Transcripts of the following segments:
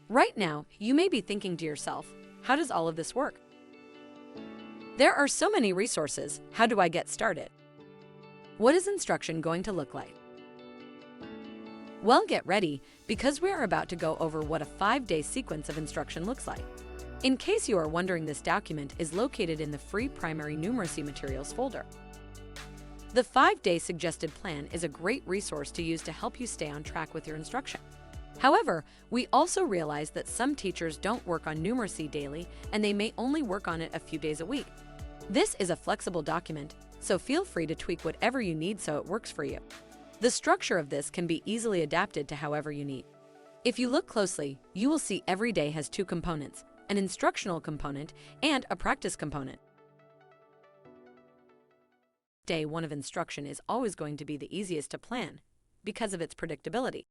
Right now, you may be thinking to yourself, how does all of this work? There are so many resources. How do I get started? What is instruction going to look like? Well, get ready, because we are about to go over what a 5-day sequence of instruction looks like. In case you are wondering, this document is located in the free primary numeracy materials folder. The 5-day suggested plan is a great resource to use to help you stay on track with your instruction. However, we also realize that some teachers don't work on numeracy daily and they may only work on it a few days a week. This is a flexible document, so feel free to tweak whatever you need so it works for you. The structure of this can be easily adapted to however you need. If you look closely, you will see every day has two components, an instructional component and a practice component. Day 1 of instruction is always going to be the easiest to plan because of its predictability.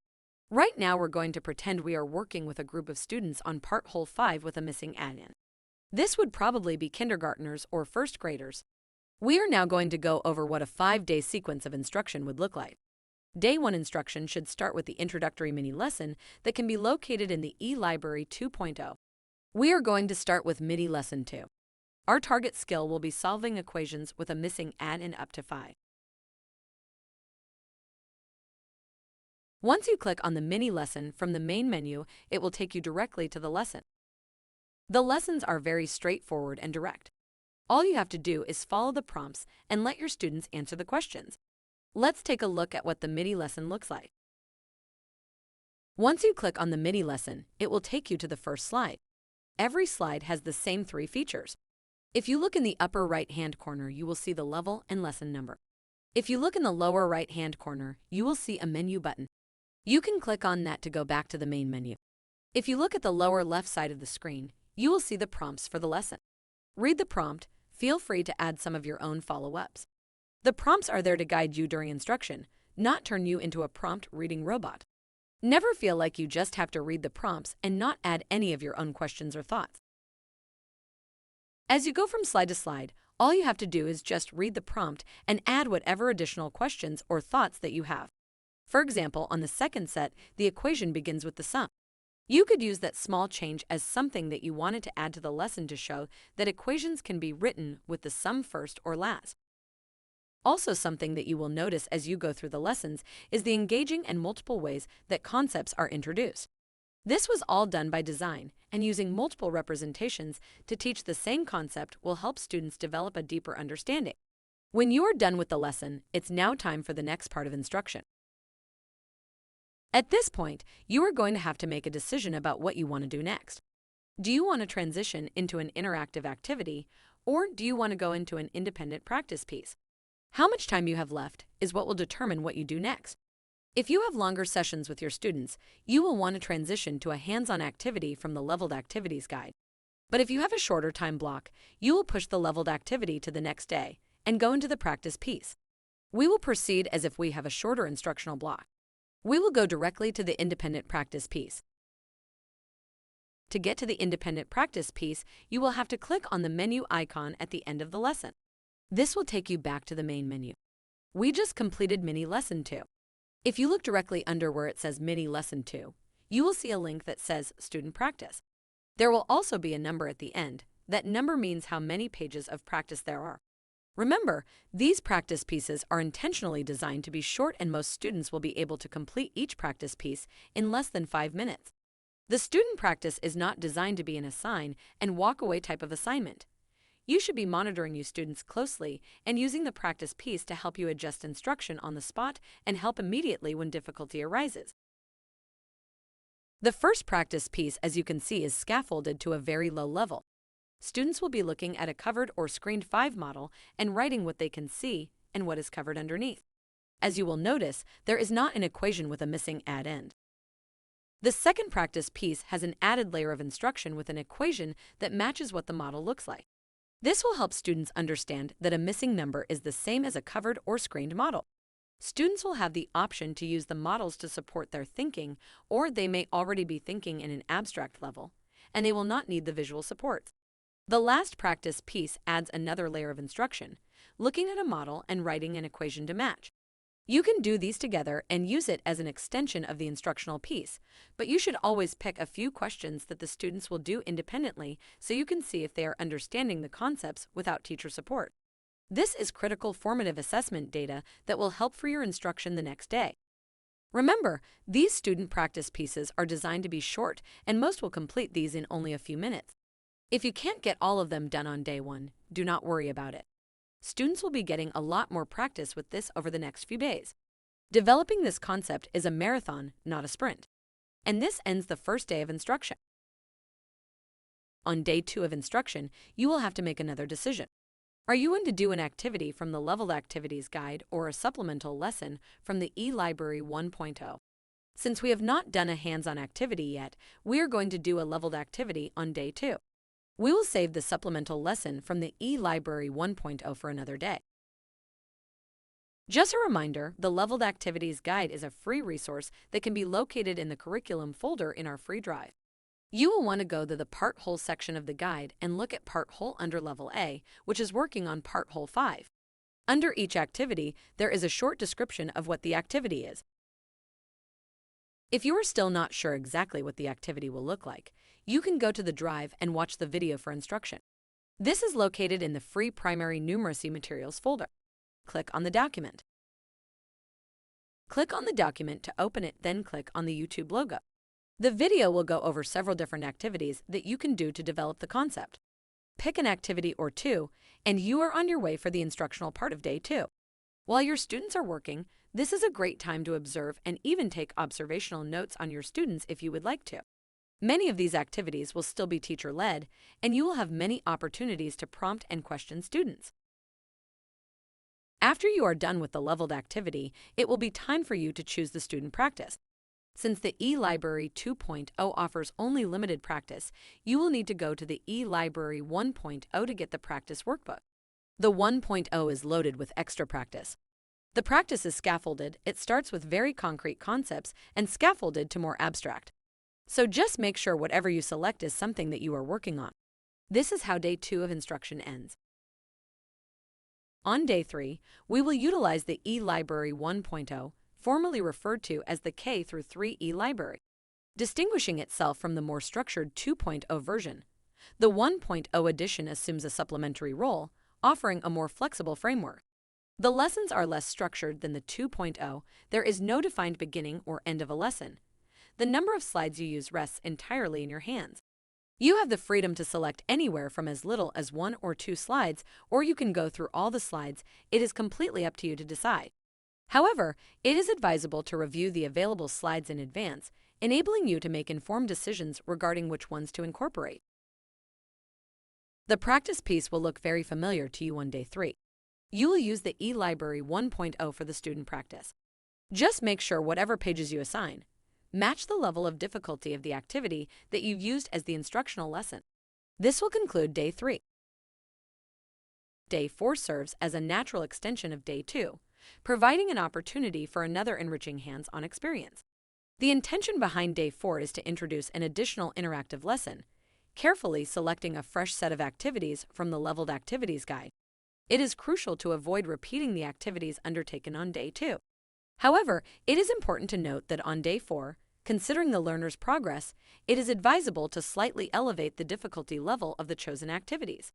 Right now, we're going to pretend we are working with a group of students on part whole 5 with a missing add-in. This would probably be kindergartners or first graders. We are now going to go over what a 5-day sequence of instruction would look like. Day 1 instruction should start with the introductory mini lesson that can be located in the eLibrary 2.0. We are going to start with mini lesson 2. Our target skill will be solving equations with a missing add-in up to 5. Once you click on the mini lesson from the main menu, it will take you directly to the lesson. The lessons are very straightforward and direct. All you have to do is follow the prompts and let your students answer the questions. Let's take a look at what the mini lesson looks like. Once you click on the mini lesson, it will take you to the first slide. Every slide has the same 3 features. If you look in the upper right-hand corner, you will see the level and lesson number. If you look in the lower right-hand corner, you will see a menu button. You can click on that to go back to the main menu. If you look at the lower left side of the screen, you will see the prompts for the lesson. Read the prompt. Feel free to add some of your own follow-ups. The prompts are there to guide you during instruction, not turn you into a prompt reading robot. Never feel like you just have to read the prompts and not add any of your own questions or thoughts. As you go from slide to slide, all you have to do is just read the prompt and add whatever additional questions or thoughts that you have. For example, on the second set, the equation begins with the sum. You could use that small change as something that you wanted to add to the lesson to show that equations can be written with the sum first or last. Also, something that you will notice as you go through the lessons is the engaging and multiple ways that concepts are introduced. This was all done by design, and using multiple representations to teach the same concept will help students develop a deeper understanding. When you are done with the lesson, it's now time for the next part of instruction. At this point, you are going to have to make a decision about what you want to do next. Do you want to transition into an interactive activity, or do you want to go into an independent practice piece? How much time you have left is what will determine what you do next. If you have longer sessions with your students, you will want to transition to a hands-on activity from the leveled activities guide. But if you have a shorter time block, you will push the leveled activity to the next day and go into the practice piece. We will proceed as if we have a shorter instructional block. We will go directly to the independent practice piece. To get to the independent practice piece, you will have to click on the menu icon at the end of the lesson. This will take you back to the main menu. We just completed mini lesson 2. If you look directly under where it says mini lesson 2, you will see a link that says student practice. There will also be a number at the end. That number means how many pages of practice there are. Remember, these practice pieces are intentionally designed to be short, and most students will be able to complete each practice piece in less than 5 minutes. The student practice is not designed to be an assign and walk away type of assignment. You should be monitoring your students closely and using the practice piece to help you adjust instruction on the spot and help immediately when difficulty arises. The first practice piece, as you can see, is scaffolded to a very low level. Students will be looking at a covered or screened 5 model and writing what they can see and what is covered underneath. As you will notice, there is not an equation with a missing add-in. The second practice piece has an added layer of instruction with an equation that matches what the model looks like. This will help students understand that a missing number is the same as a covered or screened model. Students will have the option to use the models to support their thinking, or they may already be thinking in an abstract level, and they will not need the visual supports. The last practice piece adds another layer of instruction, looking at a model and writing an equation to match. You can do these together and use it as an extension of the instructional piece, but you should always pick a few questions that the students will do independently so you can see if they are understanding the concepts without teacher support. This is critical formative assessment data that will help for your instruction the next day. Remember, these student practice pieces are designed to be short, and most will complete these in only a few minutes. If you can't get all of them done on day one, do not worry about it. Students will be getting a lot more practice with this over the next few days. Developing this concept is a marathon, not a sprint. And this ends the first day of instruction. On day 2 of instruction, you will have to make another decision. Are you going to do an activity from the Leveled Activities Guide or a supplemental lesson from the eLibrary 1.0? Since we have not done a hands-on activity yet, we are going to do a leveled activity on day 2. We will save the supplemental lesson from the eLibrary 1.0 for another day. Just a reminder, the Leveled Activities Guide is a free resource that can be located in the curriculum folder in our free drive. You will want to go to the Part Whole section of the guide and look at Part Whole under Level A, which is working on Part Whole 5. Under each activity, there is a short description of what the activity is. If you are still not sure exactly what the activity will look like, you can go to the drive and watch the video for instruction. This is located in the free primary numeracy materials folder. Click on the document. Click on the document to open it, then click on the YouTube logo. The video will go over several different activities that you can do to develop the concept. Pick an activity or two, and you are on your way for the instructional part of day 2. While your students are working, this is a great time to observe and even take observational notes on your students if you would like to. Many of these activities will still be teacher-led, and you will have many opportunities to prompt and question students. After you are done with the leveled activity, it will be time for you to choose the student practice. Since the eLibrary 2.0 offers only limited practice, you will need to go to the eLibrary 1.0 to get the practice workbook. The 1.0 is loaded with extra practice. The practice is scaffolded. It starts with very concrete concepts and scaffolded to more abstract. So just make sure whatever you select is something that you are working on. This is how day 2 of instruction ends. On day 3, we will utilize the eLibrary 1.0, formerly referred to as the K through 3 eLibrary, distinguishing itself from the more structured 2.0 version. The 1.0 edition assumes a supplementary role, offering a more flexible framework. The lessons are less structured than the 2.0. There is no defined beginning or end of a lesson. The number of slides you use rests entirely in your hands. You have the freedom to select anywhere from as little as 1 or 2 slides, or you can go through all the slides. It is completely up to you to decide. However, it is advisable to review the available slides in advance, enabling you to make informed decisions regarding which ones to incorporate. The practice piece will look very familiar to you on day 3. You will use the eLibrary 1.0 for the student practice. Just make sure whatever pages you assign match the level of difficulty of the activity that you've used as the instructional lesson. This will conclude day 3. Day 4 serves as a natural extension of day 2, providing an opportunity for another enriching hands-on experience. The intention behind day 4 is to introduce an additional interactive lesson, carefully selecting a fresh set of activities from the Leveled Activities Guide. It is crucial to avoid repeating the activities undertaken on day 2. However, it is important to note that on day 4, considering the learner's progress, it is advisable to slightly elevate the difficulty level of the chosen activities.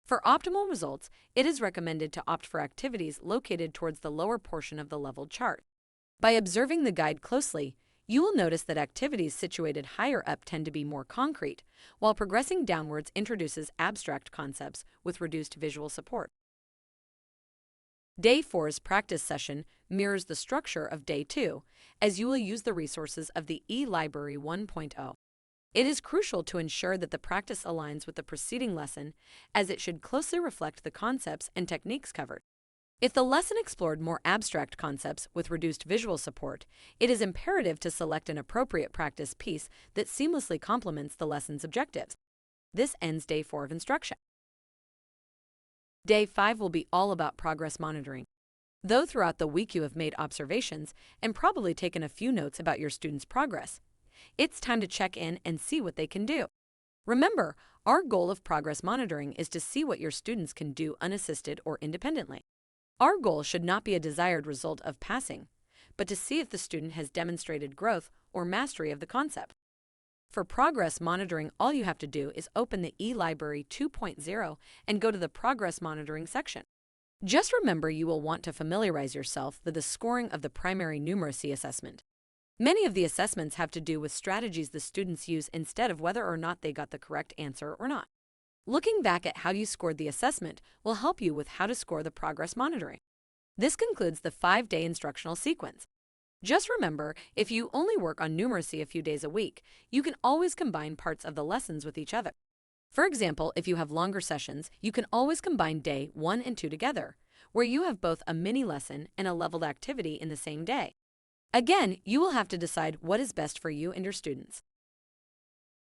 For optimal results, it is recommended to opt for activities located towards the lower portion of the leveled chart. By observing the guide closely, you will notice that activities situated higher up tend to be more concrete, while progressing downwards introduces abstract concepts with reduced visual support. Day 4's practice session mirrors the structure of day 2, as you will use the resources of the eLibrary 1.0. It is crucial to ensure that the practice aligns with the preceding lesson, as it should closely reflect the concepts and techniques covered. If the lesson explored more abstract concepts with reduced visual support, it is imperative to select an appropriate practice piece that seamlessly complements the lesson's objectives. This ends day 4 of instruction. Day 5 will be all about progress monitoring. Though throughout the week you have made observations and probably taken a few notes about your students' progress, it's time to check in and see what they can do. Remember, our goal of progress monitoring is to see what your students can do unassisted or independently. Our goal should not be a desired result of passing, but to see if the student has demonstrated growth or mastery of the concept. For progress monitoring, all you have to do is open the eLibrary 2.0 and go to the Progress Monitoring section. Just remember you will want to familiarize yourself with the scoring of the primary numeracy assessment. Many of the assessments have to do with strategies the students use instead of whether or not they got the correct answer or not. Looking back at how you scored the assessment will help you with how to score the progress monitoring. This concludes the 5-day instructional sequence. Just remember, if you only work on numeracy a few days a week, you can always combine parts of the lessons with each other. For example, if you have longer sessions, you can always combine day 1 and 2 together, where you have both a mini lesson and a leveled activity in the same day. Again, you will have to decide what is best for you and your students.